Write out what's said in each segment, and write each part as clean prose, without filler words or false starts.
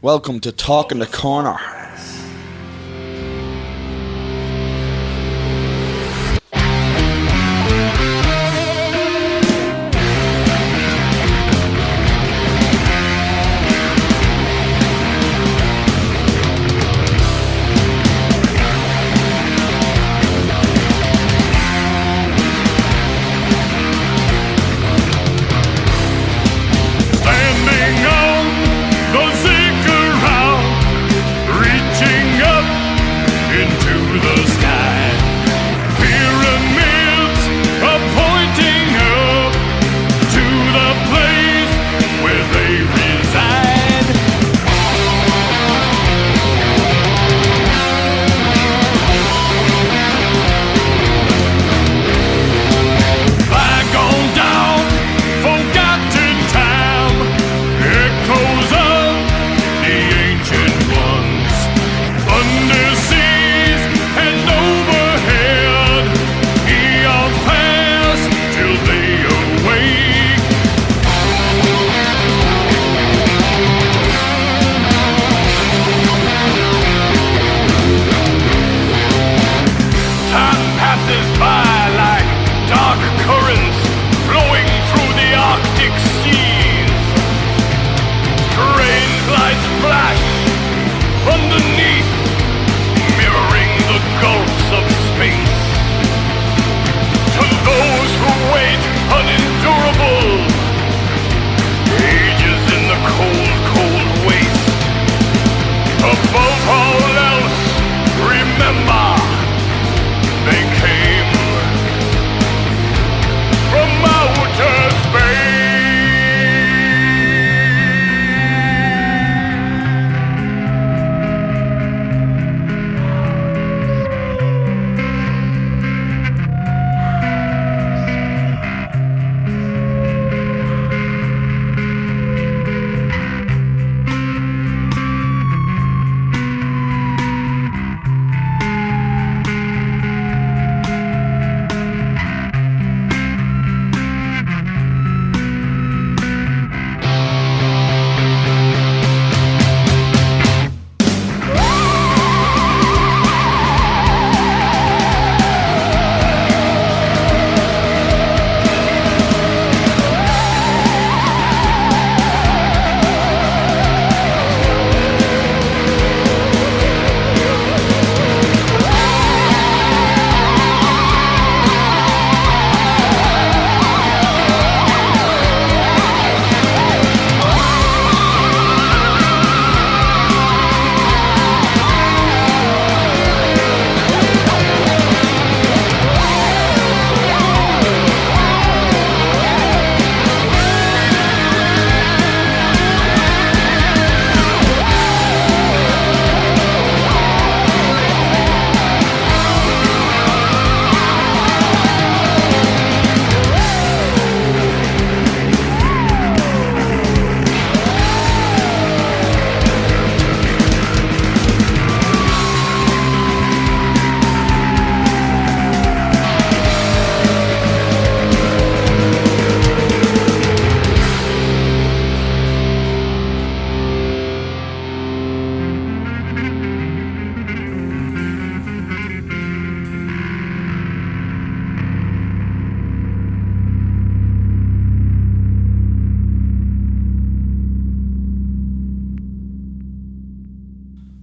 Welcome to Talk in the Corner.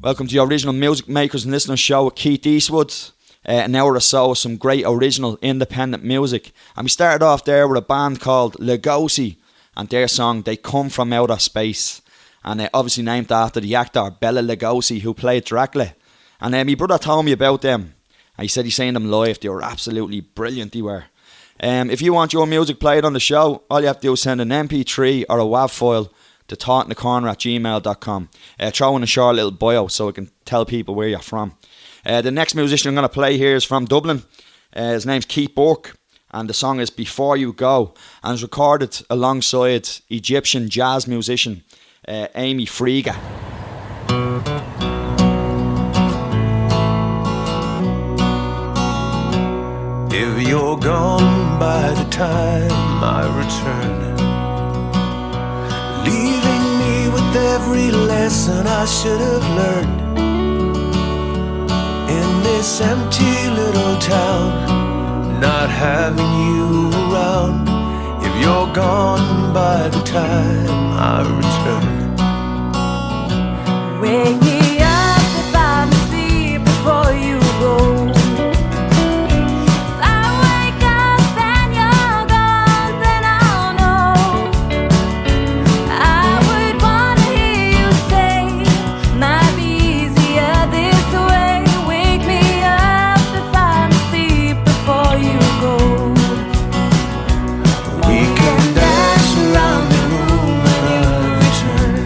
Welcome to the Original Music Makers and Listeners Show with Keith Eastwood. An hour or so of some great original independent music. And we started off there with a band called Lugosi and their song They Come From Outer Space. And obviously named after the actor Bela Lugosi who played Dracula. And my brother told me about them. And he said he's seen them live. They were absolutely brilliant, they were. If you want your music played on the show, all you have to do is send an MP3 or a WAV file to talkinthecorner@gmail.com. Throw in a short little bio so I can tell people where you're from. The next musician I'm going to play here is from Dublin. His name's Keith Burke, and the song is Before You Go, and it's recorded alongside Egyptian jazz musician Amy Friga. If you're gone by the time I return, leaving me with every lesson I should have learned in this empty little town. Not having you around, if you're gone by the time I return. Wake me up if I'm asleep before you go. If I wake up and you're gone, then I'll know. I would wanna hear you say, might be easier this way. Wake me up if I'm asleep before you go. We can dance around the room when I return.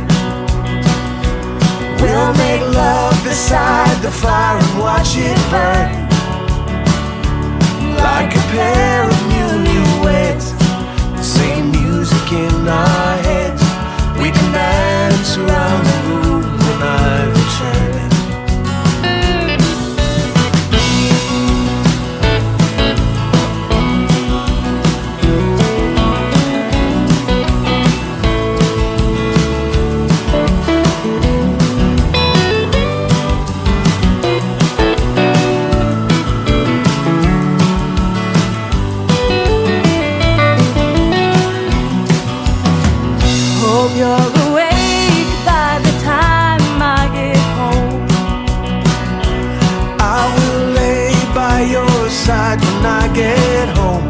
We'll make love beside the fire and watch it burn. Like a pair of newlyweds, the same music in our heads. We can dance around the room when I return. Hope you're awake by the time I get home. I will lay by your side when I get home.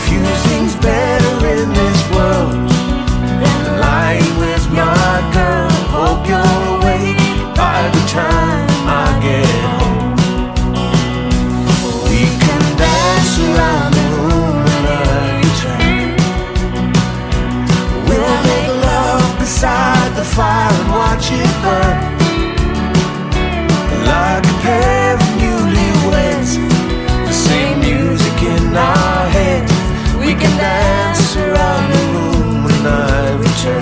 Few things better in this world than lying with my girl. Hope you're awake by the time I get home. We can dance around the room when I return. We'll make love beside the fire and watch it burn. Like a pair of newlyweds, the same music in our heads. We can dance around the room when I return.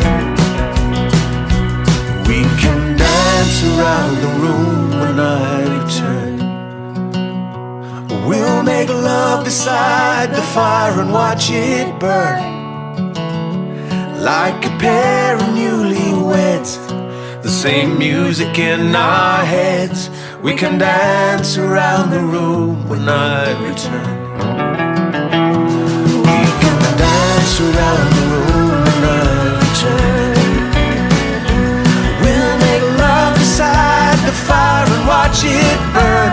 We can dance around the room when I return. We'll make love beside the fire and watch it burn. Like a pair of newlyweds, the same music in our heads. We can dance around the room when I return. We can dance around the room when I return. We'll make love beside the fire and watch it burn.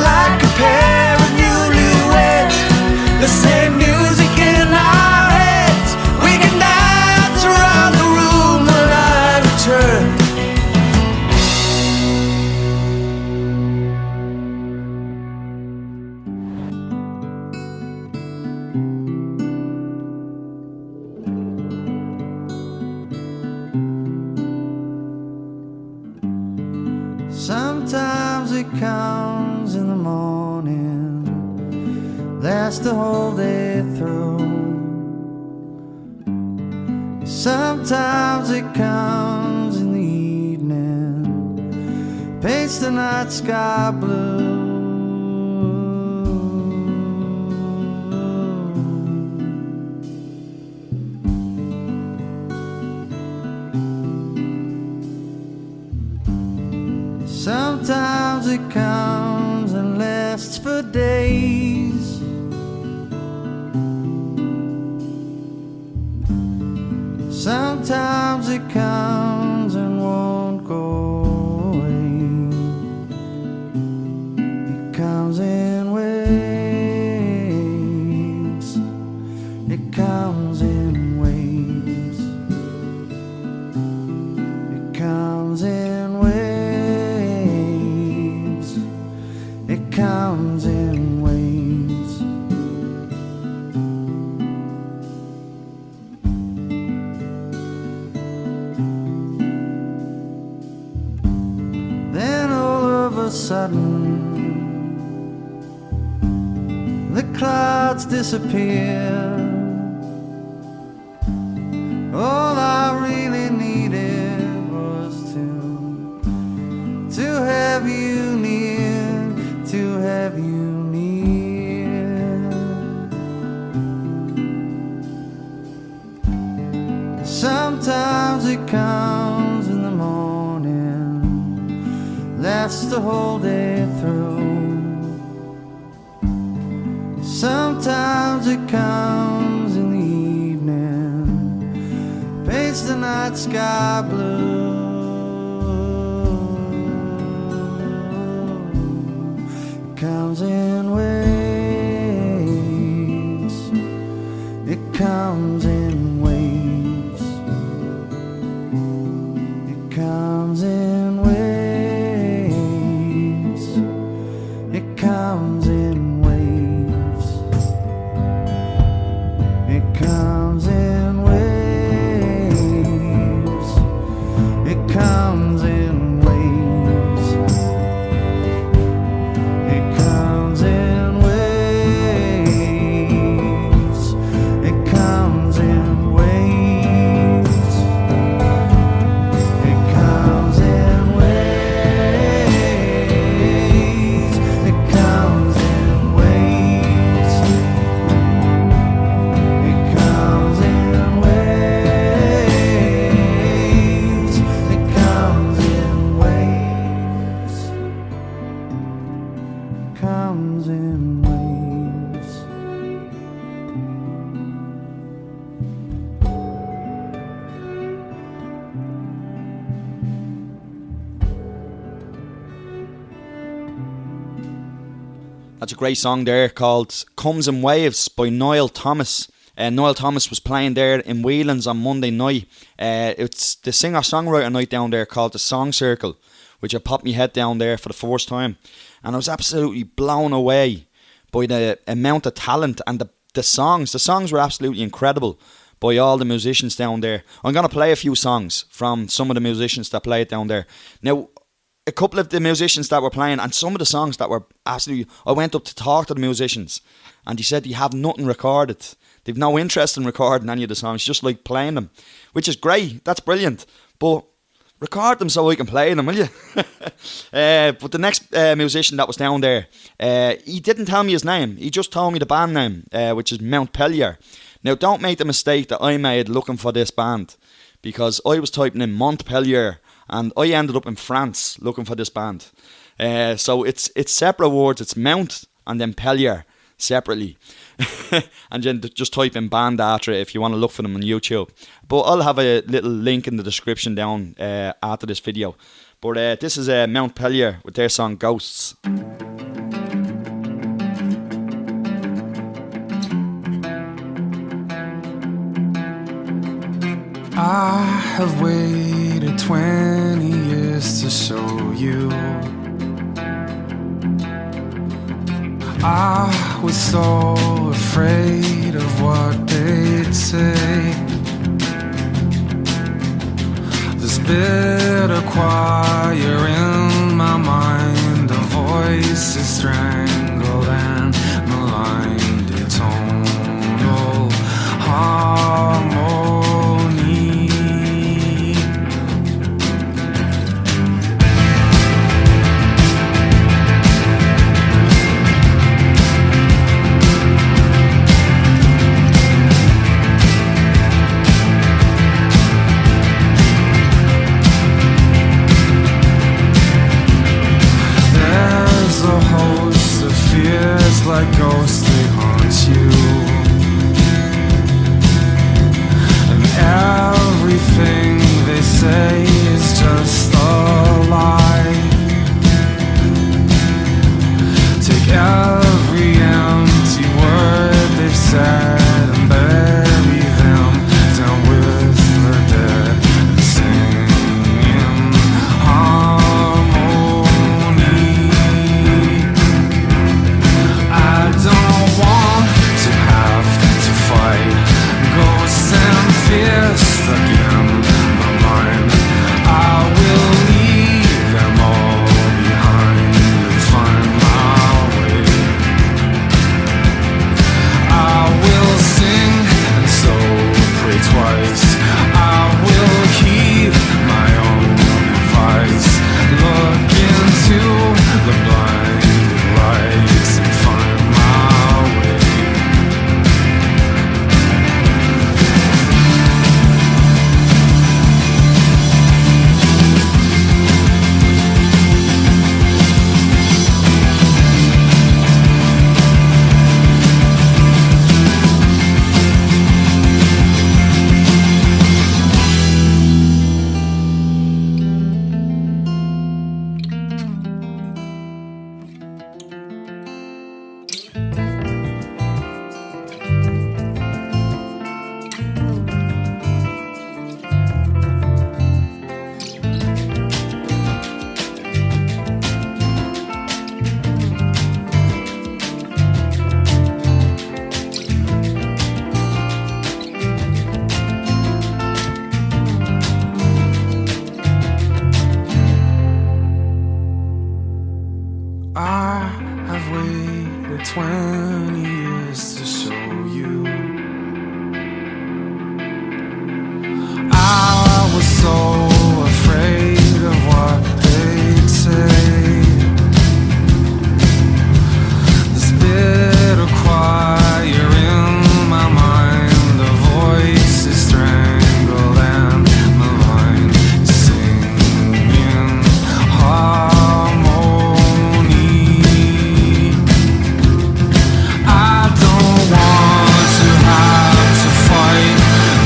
Like a pair of newlyweds, the same music in our heads. We can dance around the room when I return. Sometimes it comes in the morning, lasts the whole day through. Sometimes it comes in the evening, paints the night sky blue. Sometimes it comes and lasts for days. Sometimes it comes and won't go away. It comes in waves. It comes in waves. It comes in waves. It comes in waves. Then all of a sudden the clouds disappear. All I really needed was to have you near, to have you near. Sometimes it comes in the morning, lasts the whole day through. Sometimes it comes in the evening, paints the night sky blue. It comes in waves. It comes in waves. It comes in waves. It comes in waves. It comes in waves. It comes in waves. It comes in waves. It comes in waves. It comes in waves. It comes in waves. It comes in waves. It comes in waves. Comes in waves. That's a great song there called Comes in Waves by Niall Thomas. Niall Thomas was playing there in Whelan's on Monday night. It's the singer-songwriter night down there called the Song Circle, which I popped my head down there for the first time. And I was absolutely blown away by the amount of talent and the songs. The songs were absolutely incredible by all the musicians down there. I'm going to play a few songs from some of the musicians that played down there. Now, a couple of the musicians that were playing and some of the songs that were absolutely... I went up to talk to the musicians and he said they have nothing recorded. They've no interest in recording any of the songs, just like playing them, which is great. That's brilliant. But record them so I can play them, will you? But the next musician that was down there, he didn't tell me his name. He just told me the band name, which is Montpellier. Now, don't make the mistake that I made looking for this band, because I was typing in Montpellier and I ended up in France looking for this band. So it's separate words. It's Mount and then Pellier separately. And then just type in band after it if you want to look for them on YouTube. But I'll have a little link in the description down after this video. But this is Montpellier with their song Ghosts. I have waited 20 years to show you. I was so afraid of what they'd say. This bitter choir in my mind, a voice is strangled and maligned, eternal harmony. Like ghosts, they haunt you, and everything they say is just a lie. Take every empty word they've said and bury them down with the dead and sing in harmony. I don't 20 years to show you. I was so afraid of what they'd say. This bitter choir in my mind, the voice is strangled and my mind is singing harmony. I don't want to have to fight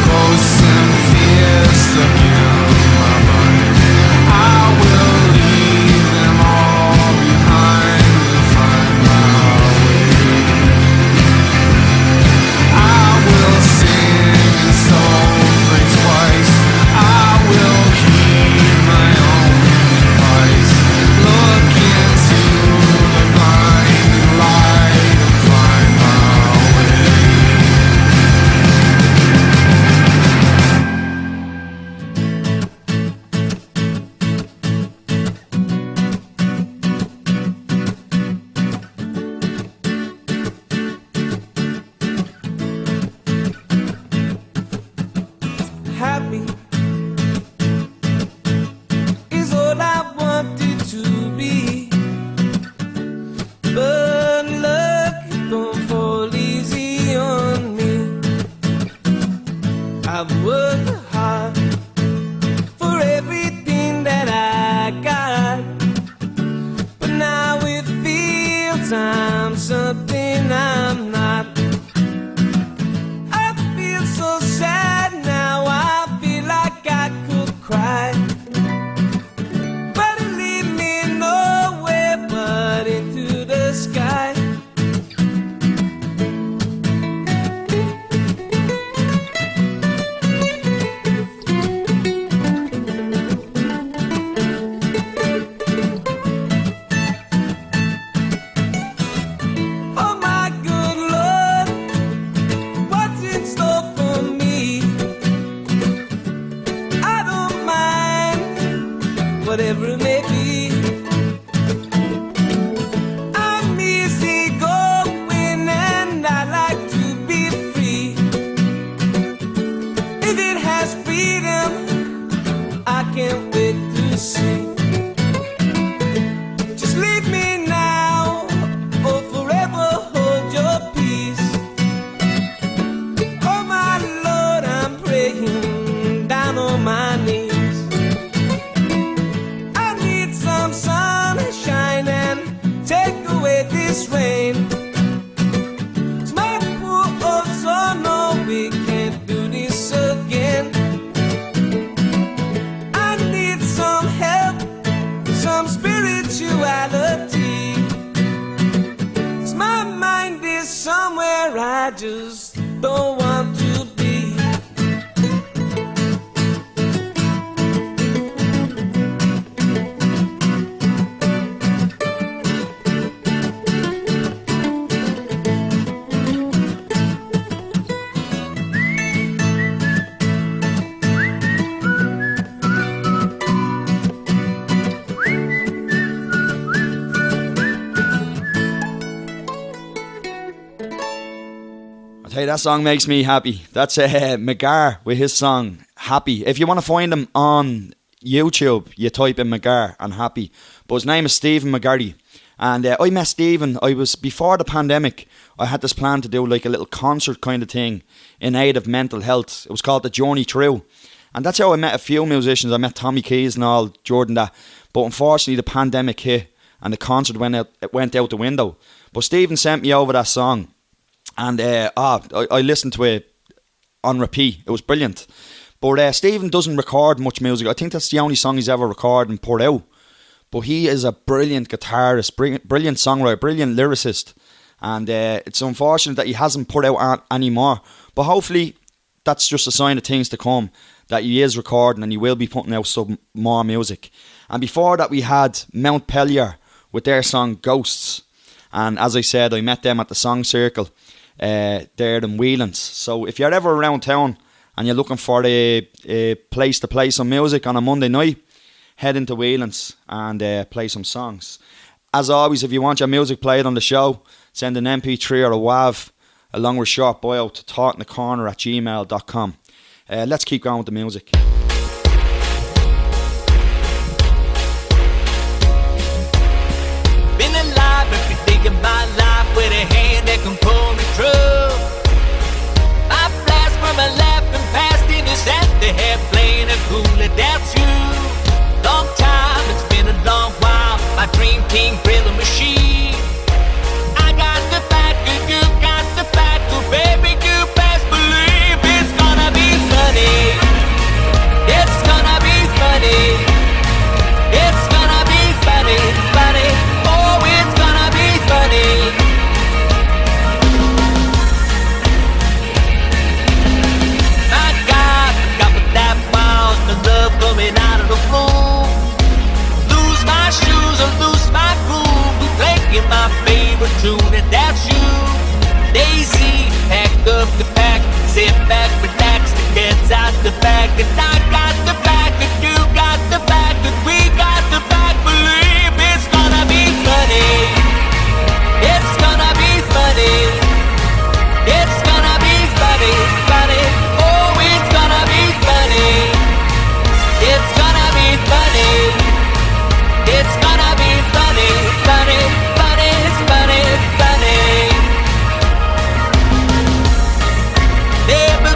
ghosts and fears stuck in my mind. I will leave them all behind and find my way. I will sing and soul pray twice. I will heed my own advice. Look into the blinding light and find my way. Happy is all I wanted to be, but luck don't fall easy on me. I've worked hard for everything that I got, but now it feels I'm something I'm not. I feel so sad now, I feel like I could cry, but it lead me nowhere but into the sky. Oh my good Lord, what's in store for me? I don't mind whatever it may be. I'm easy going and I like to be free. If it has freedom, I can't wait to see. Just leave me now, or forever hold your peace. Oh my Lord, I'm praying down on my knees. I need some sunshine and take away this rain. 'Cause my poor old soul, no, we can't do this again. I need some help, some spirituality. 'Cause my mind is somewhere I just don't want to be. I tell you, that song makes me happy. That's McGar with his song Happy. If you want to find him on YouTube, you type in McGar and Happy. But his name is Stephen McGarty. And I met Stephen, before the pandemic, I had this plan to do like a little concert kind of thing in aid of mental health. It was called The Journey Through. And that's how I met a few musicians. I met Tommy Keys and all, Jordan that. But unfortunately the pandemic hit and the concert went out the window. But Stephen sent me over that song. And I listened to it on repeat. It was brilliant. But Stephen doesn't record much music. I think that's the only song he's ever recorded and put out. But he is a brilliant guitarist, brilliant songwriter, brilliant lyricist. And it's unfortunate that he hasn't put out anymore. But hopefully that's just a sign of things to come, that he is recording and he will be putting out some more music. And before that we had Montpellier with their song Ghosts. And as I said, I met them at the Song Circle there in Whelan's. So if you're ever around town and you're looking for a place to play some music on a Monday night, head into Whelan's and play some songs. As always, if you want your music played on the show, send an MP3 or a WAV along with a short bio to talkinthecorner@gmail.com. Let's keep going with the music. Been alive every day of my life with a hand that can pull me through. I blast from my left and past in his empty head playing a cooler, that's you. Long time, it's been a long while, my dream team thrilling machine. I got the factor, you got the factor, baby, you best believe it's gonna be funny. It's gonna be funny. It's gonna be funny, funny. Oh, it's gonna be funny. My God, forgot what that was. The love coming out of the room. Lose my shoes or lose my groove. We playing my favorite tune, and that's you. Daisy, pack up the pack, sit back, relax, the cat's out the bag, and I got the bag, and you got the bag, and we got the bag. Believe it's gonna be funny. It's gonna be funny. It's gonna be funny, funny. Oh, it's gonna be funny. It's gonna be funny. It's gonna be funny, funny, funny, it's funny, funny. Never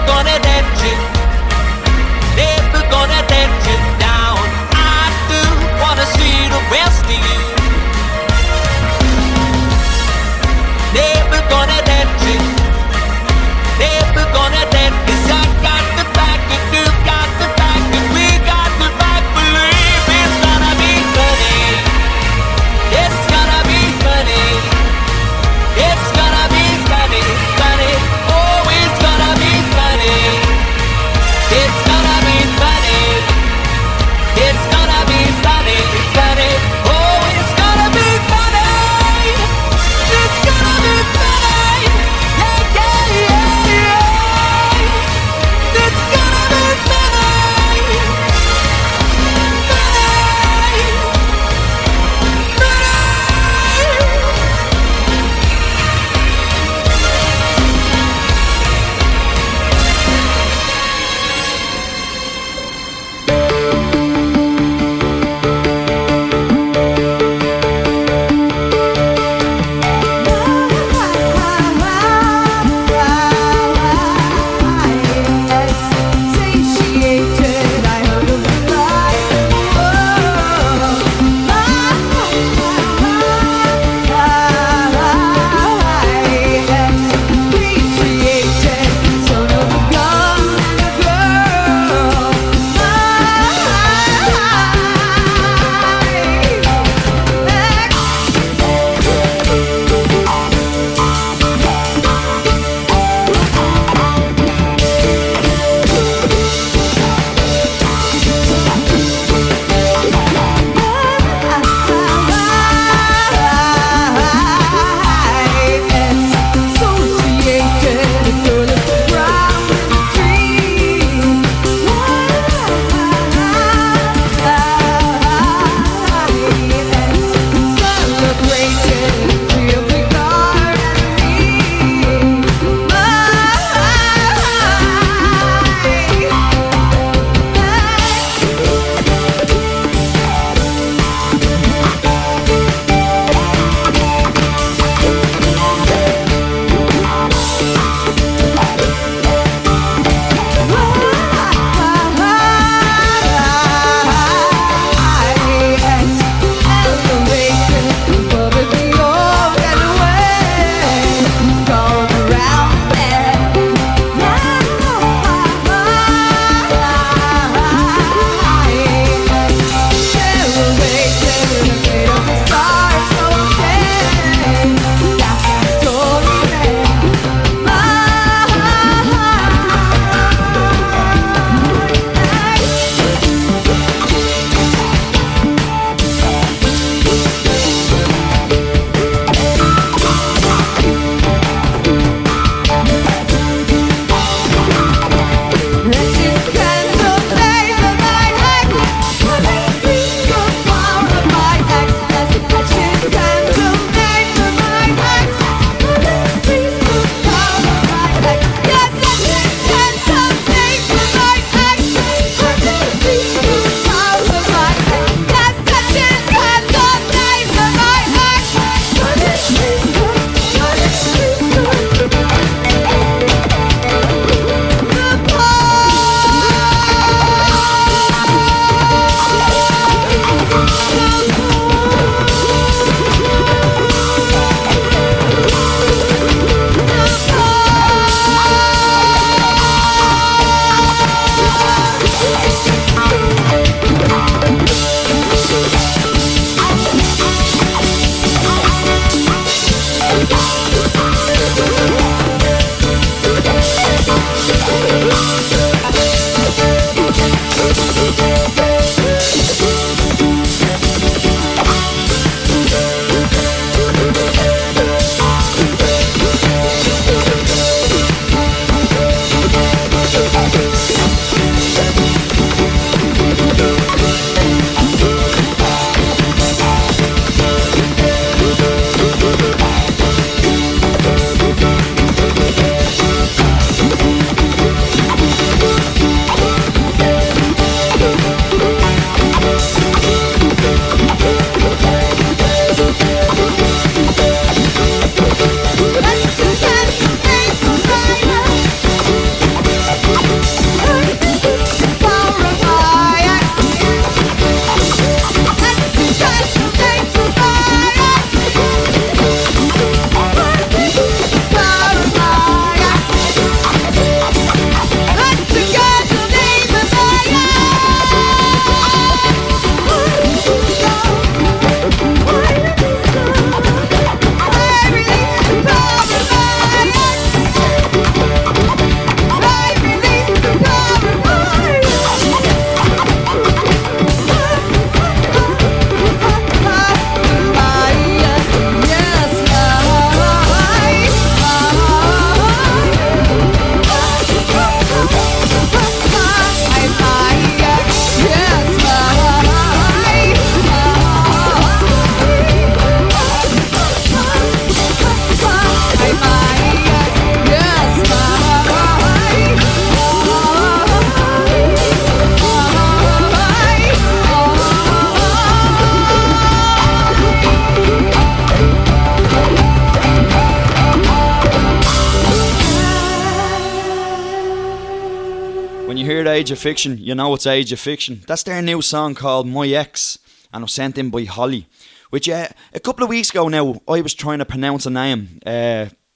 Age of Fiction, you know it's Age of Fiction. That's their new song called My Ex, and it was sent in by Holly. Which a couple of weeks ago now, I was trying to pronounce a name,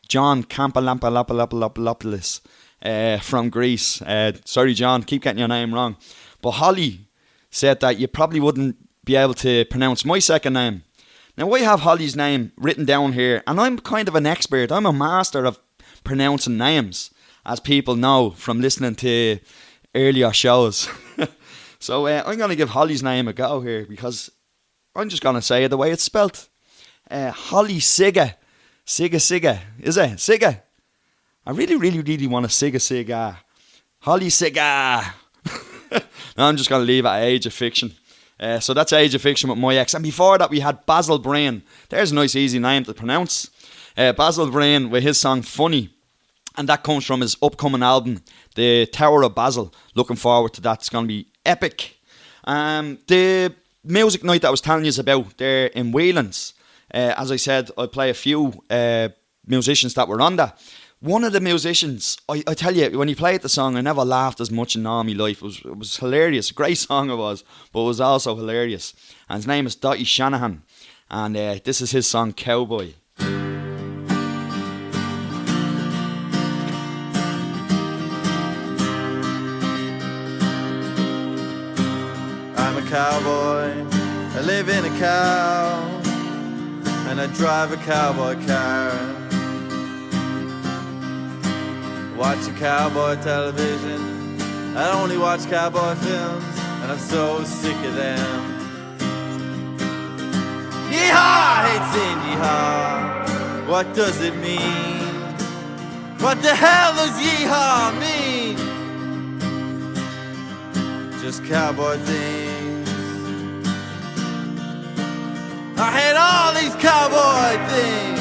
John Kampalampalapalapalapalopoulos from Greece. Sorry, John, keep getting your name wrong. But Holly said that you probably wouldn't be able to pronounce my second name. Now, I have Holly's name written down here, and I'm kind of an expert. I'm a master of pronouncing names, as people know from listening to earlier shows. So I'm going to give Holly's name a go here, because I'm just going to say it the way it's spelt. Holly Sigga. Sigga. Is it? Sigga. I really want to Sigga. Holly Sigga. No, I'm just going to leave it at Age of Fiction. So that's Age of Fiction with My Ex. And before that, we had Basil Brain. There's a nice, easy name to pronounce. Basil Brain with his song Funny. And that comes from his upcoming album, The Tower of Basil. Looking forward to that. It's going to be epic. The music night that I was telling you about there in Whelan's. As I said, I play a few musicians that were on that. One of the musicians, I tell you, when he played the song, I never laughed as much in all my life. It was hilarious. A great song it was, but it was also hilarious. And his name is Dottie Shanahan. And this is his song, Cowboy. I'm a cowboy, I live in a cow, and I drive a cowboy car. Watch a cowboy television, I only watch cowboy films, and I'm so sick of them. Yeehaw! I hate saying yeehaw. What does it mean? What the hell does yeehaw mean? Just cowboy things. I hate all these cowboy things.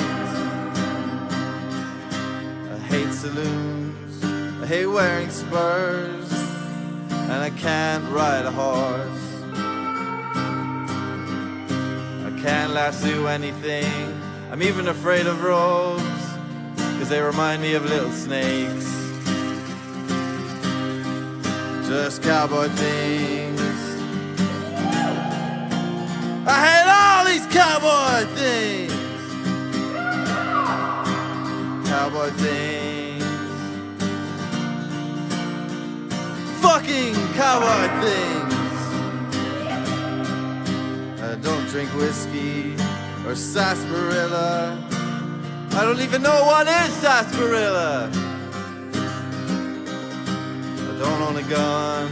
I hate saloons, I hate wearing spurs, and I can't ride a horse. I can't lasso anything, I'm even afraid of ropes, cause they remind me of little snakes. Just cowboy things. I hate all these cowboy things. Cowboy things. Fucking cowboy things. I don't drink whiskey or sarsaparilla. I don't even know what is sarsaparilla. I don't own a gun,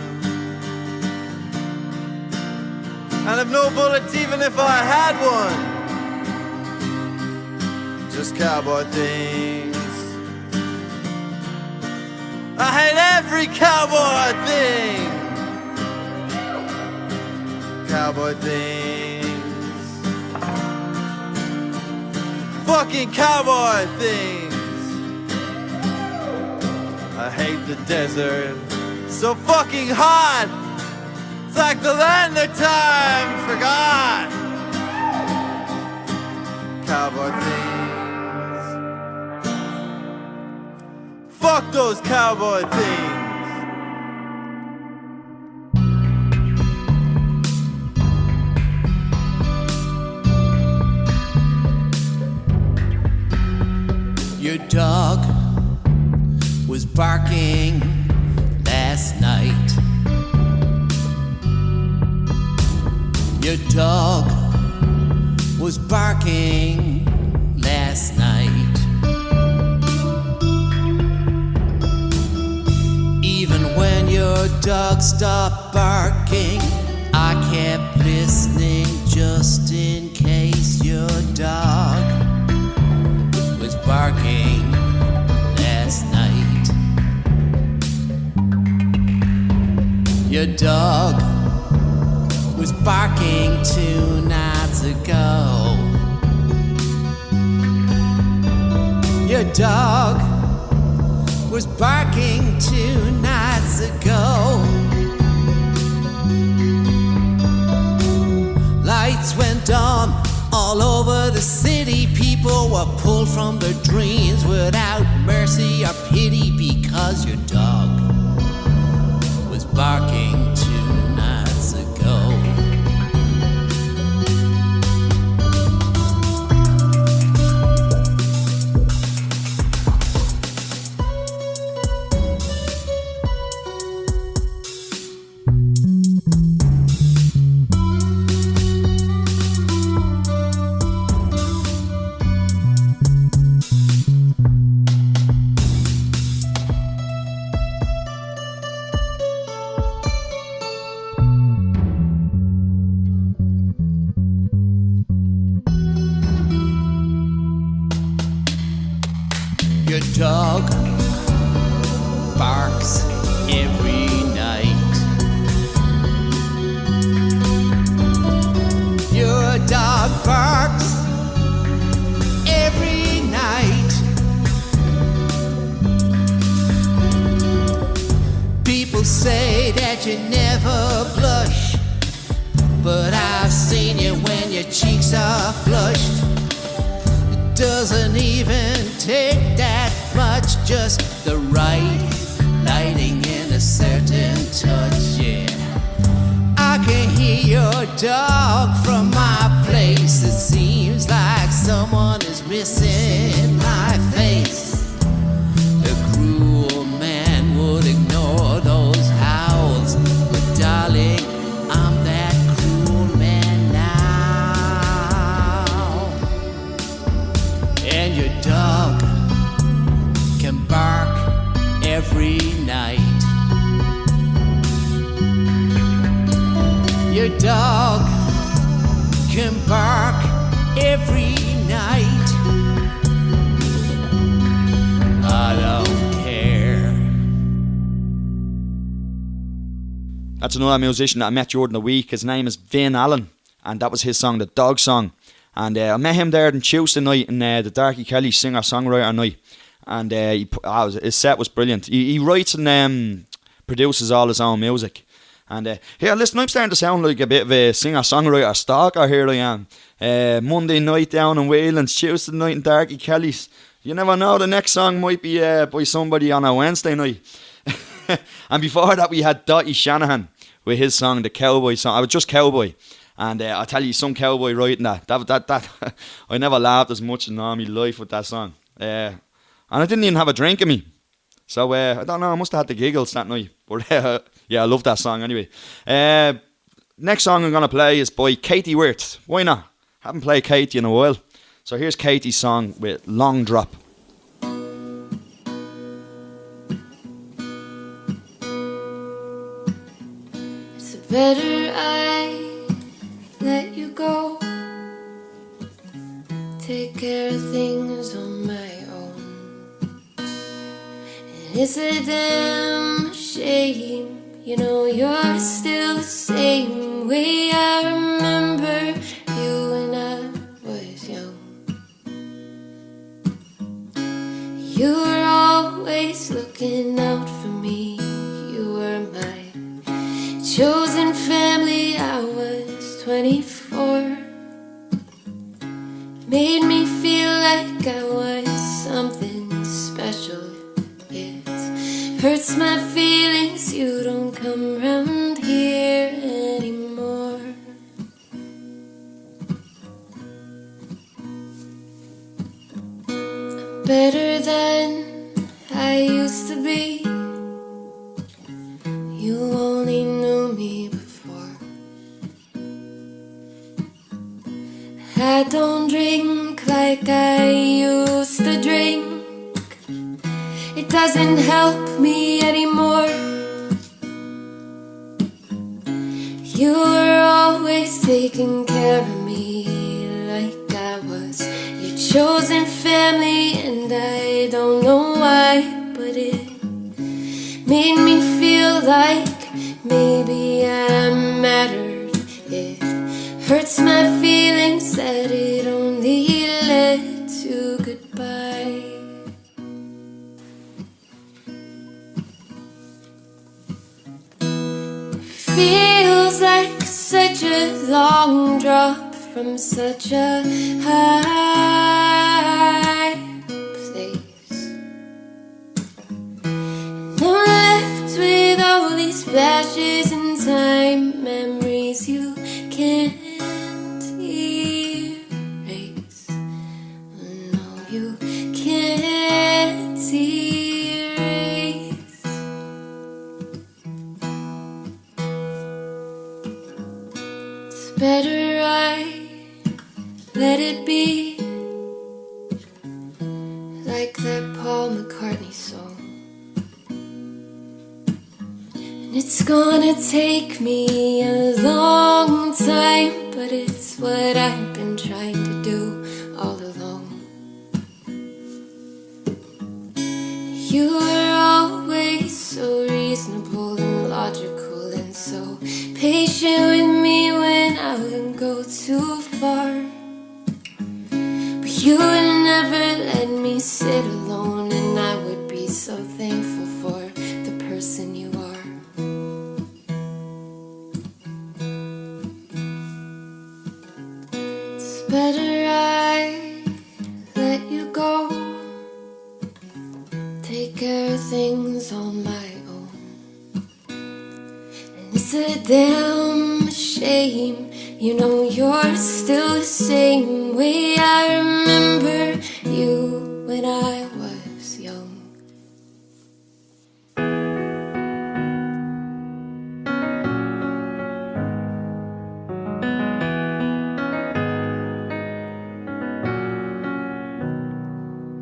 and I've no bullets even if I had one. Just cowboy things. I hate every cowboy thing. Cowboy things. Fucking cowboy things. I hate the desert. So fucking hot. It's like the land of time forgot. Cowboy things. Fuck those cowboy things. Your dog was barking last night. Your dog was barking last night. Even when your dog stopped barking, I kept listening just in case your dog was barking last night. Your dog was barking 2 nights ago. Your dog was barking 2 nights ago. Lights went on all over the city. People were pulled from their dreams without mercy or pity because your dog was barking 2 nights ago. Your dog barks every night. Your dog barks every night. People say that you never blush, but I've seen you when your cheeks are flushed. Doesn't even take that much, just the right lighting and a certain touch, yeah. I can hear your dog from my place. It seems like someone is missing my face. A cruel man would ignore those howls, but darling, I'm that cruel man now. And your dog can bark every night. Your dog can bark every night. I don't care. That's another musician that I met during the week. His name is Vin Allen, and that was his song, The Dog Song. And I met him there on Tuesday night in the Darky Kelly singer-songwriter night. And his set was brilliant. He writes and produces all his own music. And here, listen, I'm starting to sound like a bit of a singer-songwriter stalker. Here I am. Monday night down in Waylands, Tuesday night in Darky Kelly's. You never know, the next song might be by somebody on a Wednesday night. And before that, we had Dottie Shanahan with his song, The Cowboy Song. I was just Cowboy. And I'll tell you, some cowboy writing that I never laughed as much in all my life with that song. And I didn't even have a drink in me. So, I don't know, I must have had the giggles that night. But, yeah, I love that song anyway. Next song I'm going to play is by Katie Wirth. Why not? Haven't played Katie in a while. So here's Katie's song with Long Drop. It's better I let you go. Take care of things on my own. And it's a damn shame, you know, you're still the same way I remember you when I was young. You were always looking out for me. You were my chosen family. I was 24. Made me feel like I was something special. It hurts my feelings you don't come round here anymore. I'm better than I used to be. You only knew me before. I don't drink like I used to drink. It doesn't help me anymore. You were always taking care of me like I was your chosen family. And I don't know why, but it made me feel like maybe I mattered. It hurts my feelings that it only led to goodbye. Feels like such a long drop from such a high place. And I'm left with all these flashes in time, memories you can't erase. No, you can't erase. It's better I let it be, like that Paul McCartney song. And it's gonna take me a long time, but it's what I've been trying to do all along. You were always so reasonable and logical and so patient with me when I wouldn't go too far. But you would never let me sit alone, and I would be so thankful for the person you are. It's better I let you go, take care of things on my own. And it's a damn shame, you know you're still the same way I remember you when I was young.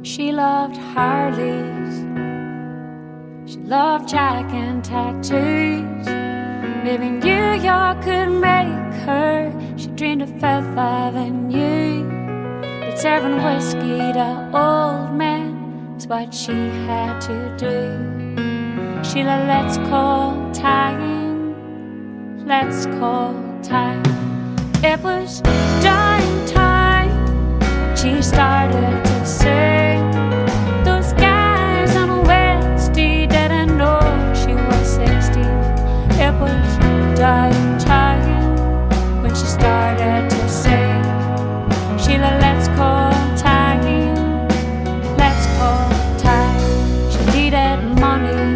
She loved Harleys, she loved Jack and tattoos. Maybe New York could make her. She dreamed of Fifth Avenue, but serving whiskey to old men is what she had to do. Sheila, let's call time, let's call time. It was dying time. She started to sing. Those guys on Wednesday didn't know she was 16. It was dying time when she started to sing. Sheila, let's call time, let's call time. She needed money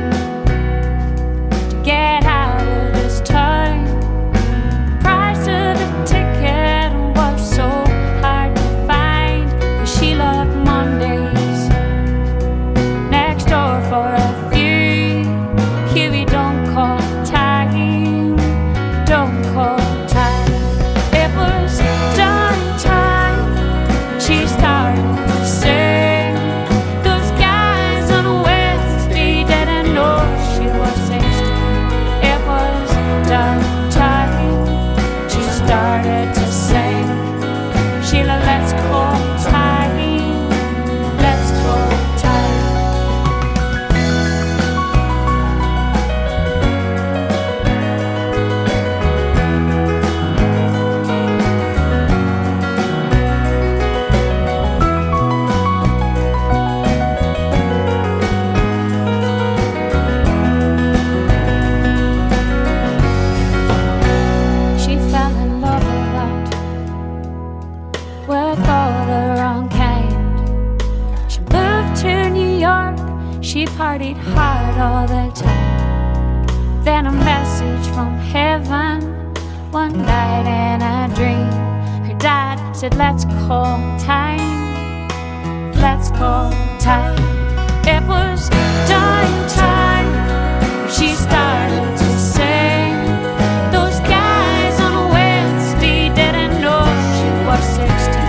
to get out of this time. The price of a ticket was so hard to find, but she loved Mondays next door for a few. Huey, don't call time, don't call time. It was dying time. She started to sing. Those guys on Wednesday didn't know she was 16. It was dying time. She started to sing. Sheila, let's call time, let's call time. She fell in love a lot with all the wrong kind. She moved to New York, she partied hard all the time. Then a message from heaven one night in a dream. Her dad said, let's call time, let's call time. It was dying time. She started to sing. Those guys on Wednesday didn't know she was 16.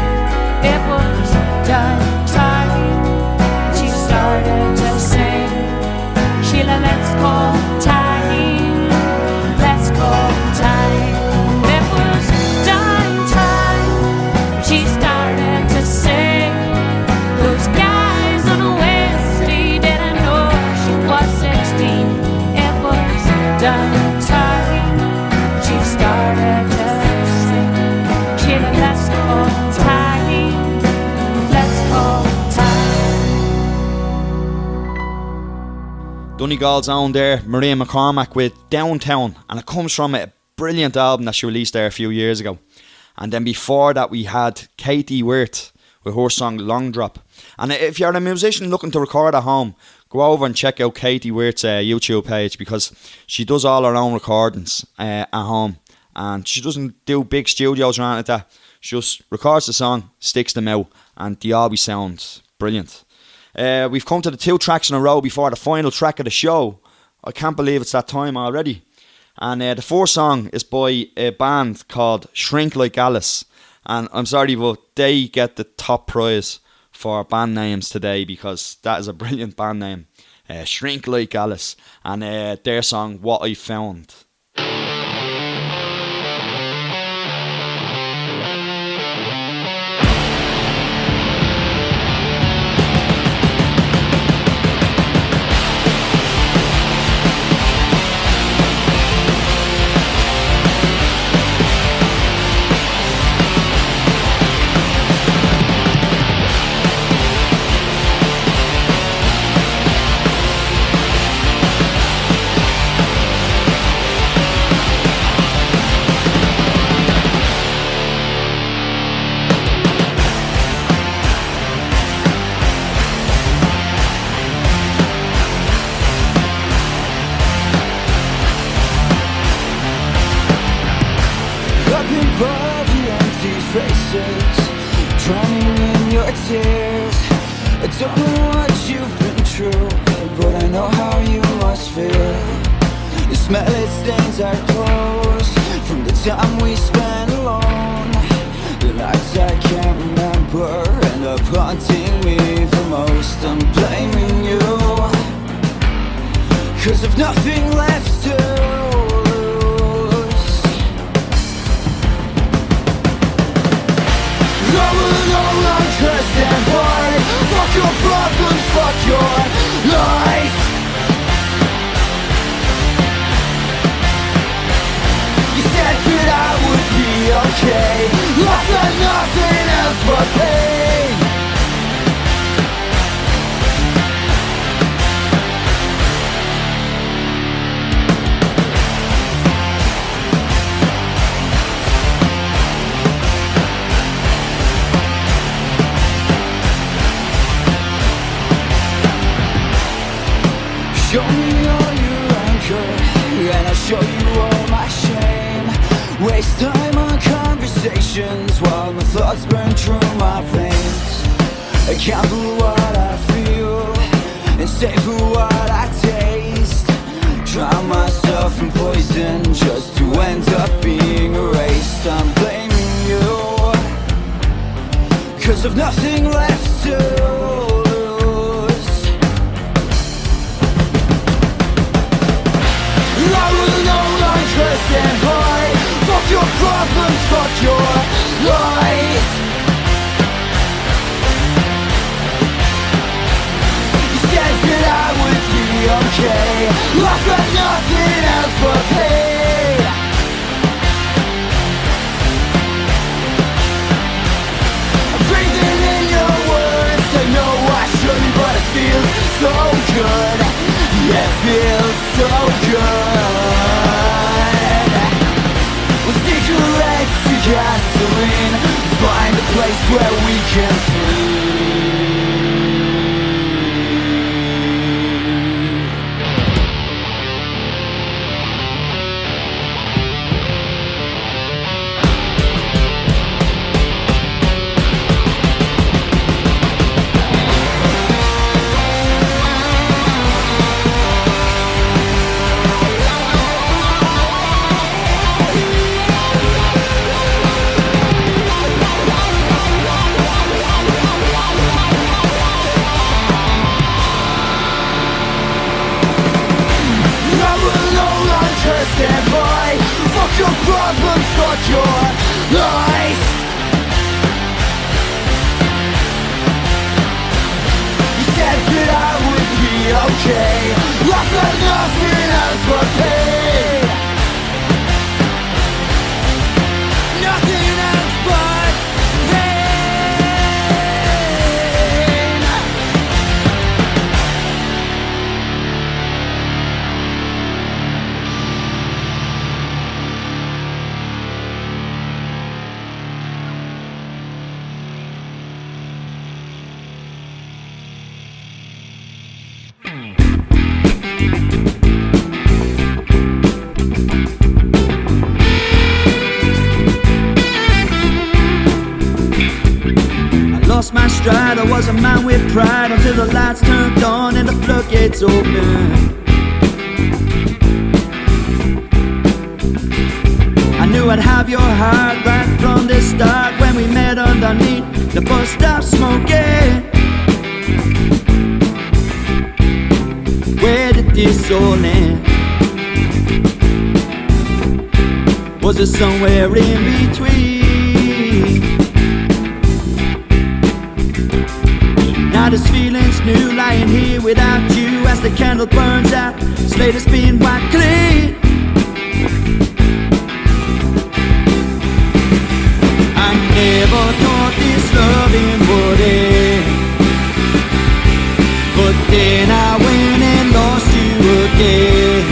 It was dying time. She started to sing. Sheila, let's call time, let's call time. It was dying time. She started to sing. Those guys on Wednesday didn't know she was 16. It was dying time. She started to sing. Sheila, let's call time, let's call time. Donegal's own there, Maria McCormack with Downtown, and it comes from a brilliant album that she released there a few years ago. And then before that we had Katie Wirth with her song Long Drop. And if you're a musician looking to record at home, go over and check out Katie Wirt's YouTube page, because she does all her own recordings at home, and she doesn't do big studios or anything like that. She just records the song, sticks them out, and they always sound brilliant. We've come to the 2 tracks in a row before the final track of the show. I can't believe it's that time already. And the first song is by a band called Shrink Like Alice. And I'm sorry, but they get the top prize for band names today, because that is a brilliant band name. Shrink Like Alice. And their song, What I Found. Drowning in your tears. I don't know what you've been through, but I know how you must feel. You smell it stains our clothes from the time we spent alone. The nights I can't remember end up haunting me the most. I'm blaming you, 'cause I've nothing left to lose. I will no longer stand by. Fuck your problems, fuck your lies. You said that I would be okay. I've got nothing else but pain. Show me all your anger, and I'll show you all my shame. Waste time on conversations while my thoughts burn through my veins. I gamble what I feel and savor what I taste. Drown myself in poison just to end up being erased. I'm blaming you, 'cause I've nothing left to lose. I will no longer stand by. Fuck your problems, fuck your lies. You said that I would be okay. I've got nothing else but pain. I'm breathing in your words. I know I shouldn't, but it feels so good. Yeah, it feels so good. With cigarettes to gasoline, find a place where we can sleep. Stand by. Fuck your problems, fuck your lies. You said that I would be okay. I've got nothing else but pain. Nothing else but pain. lost my stride. I was a man with pride until the lights turned on and the floodgates opened. I knew I'd have your heart right from the start when we met underneath the bus stop smoking. Where did this all end? Was it somewhere in between? Now this feeling's new, lying here without you as the candle burns out. Slate has been wiped clean. I never thought this loving would end, but then I went and lost you again.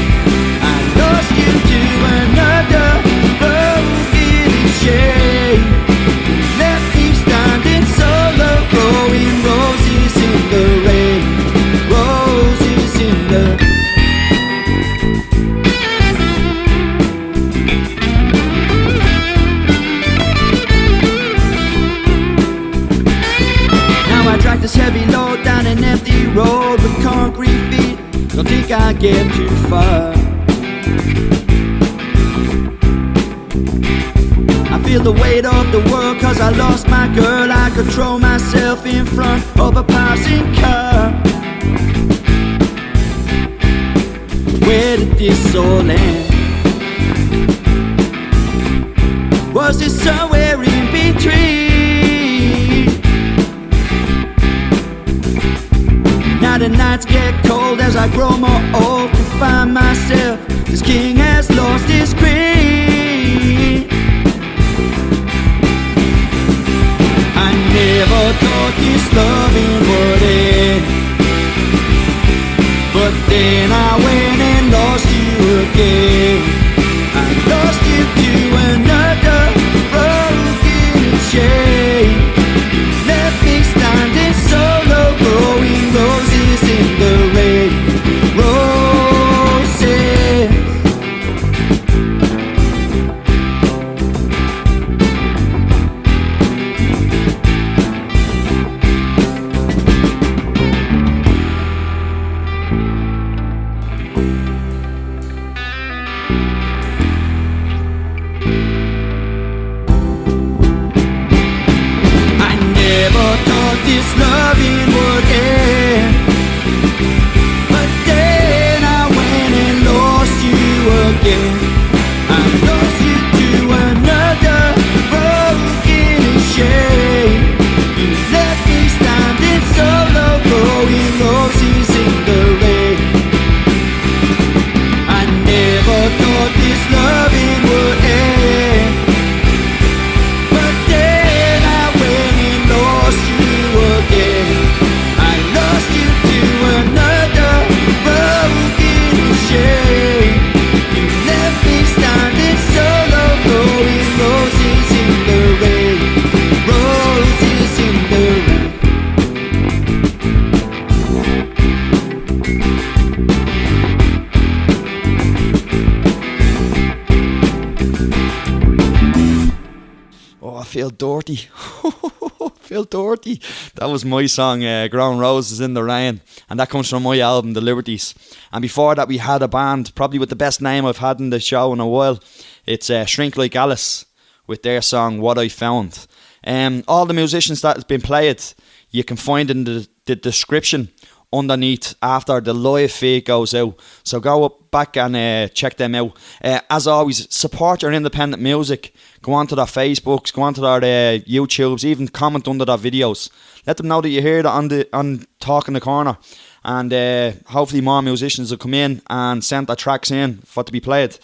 I lost you to another broken shade. Left me standing solo, growing roses in the rain. Roses in the I drag this heavy load down an empty road with concrete feet. Don't think I'll get too far. I feel the weight of the world cause I lost my girl. I could throw myself in front of a passing car. Where did this all end? Was it somewhere in between? Now the nights get cold as I grow more old to find myself. This king has lost his queen. I never thought this loving would end, but then I went and lost you again. I lost you to another broken shade. Left me standing solo, growing roses in the rain. Roses. I never thought this loving would end, but then I went and lost you again. I lost you to another broken shade. You left me standing solo, growing roses in the rain. I never thought this loving would end, but then I went and lost you again. I lost you to another broken shade. You left me standing solo, growing roses in the rain. Roses in the rain. Oh, I feel dirty. Feel dirty. That was my song, Grown Roses in the Rain. And that comes from my album, The Liberties. And before that, we had a band, probably with the best name I've had in the show in a while. It's Shrink Like Alice with their song, What I Found. All the musicians that has been played, you can find in the description underneath after the live feed goes out. So go up back and check them out. As always, support your independent music. Go onto their Facebooks, go onto their YouTubes, even comment under their videos. Let them know that you hear that on Talk in the Corner. And hopefully more musicians will come in and send their tracks in for to be played.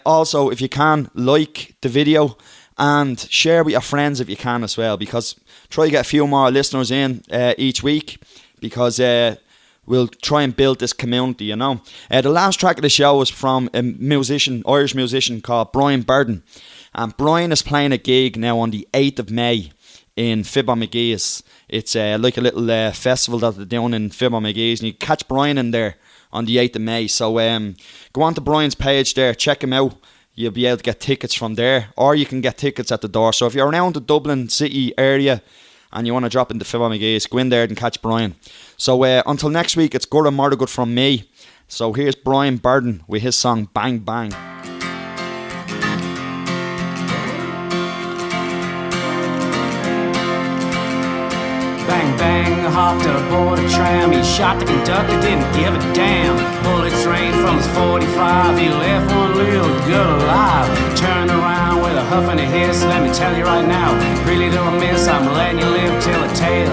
Also, if you can, like the video and share with your friends if you can as well, because try to get a few more listeners in each week, because we'll try and build this community, you know. The last track of the show was from a musician, Irish musician called Brian Burden. And Brian is playing a gig now on the 8th of May in Fibber McGee's. It's like a little festival that they're doing in Fibber McGee's, and you catch Brian in there on the 8th of May. So go on to Brian's page there, check him out. You'll be able to get tickets from there, or you can get tickets at the door. So if you're around the Dublin city area and you want to drop into Fill My Gaze, go in there and catch Brian. So until next week, it's Gurra Mordagood from me. So here's Brian Burden with his song Bang Bang. Bang bang, hopped aboard a tram. He shot the conductor, didn't give a damn. Bullets rained from his 45. He left one little girl alive. Turned around with a huff and a hiss. Let me tell you right now, really don't miss. I'm letting you live till a tale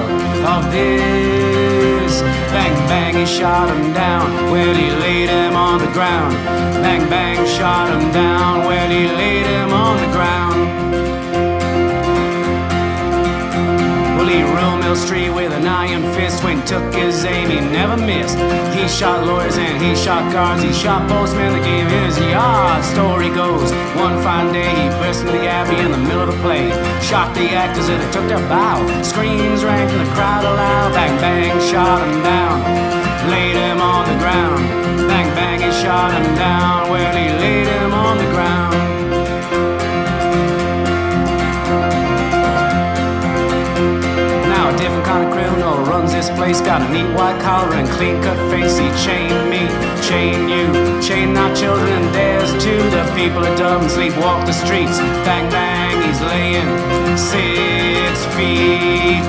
of this. Bang bang, he shot him down. Well, he laid him on the ground. Bang bang, shot him down. Well, he laid him on the ground. He ruled Mill Street with an iron fist. When he took his aim, he never missed. He shot lawyers and he shot guards. He shot postmen that gave in his yard. Story goes, one fine day he burst into the Abbey in the middle of a play. Shot the actors and they took their bow. Screams rang from the crowd aloud. Bang bang, shot him down. Laid him on the ground. Bang bang, he shot him down. Well, he laid him on the ground. Different kind of criminal runs this place. Got a neat white collar and clean cut face. He chained me, chained you, chained our children and theirs too. The people of Dublin sleepwalk the streets. Bang bang, he's laying 6 feet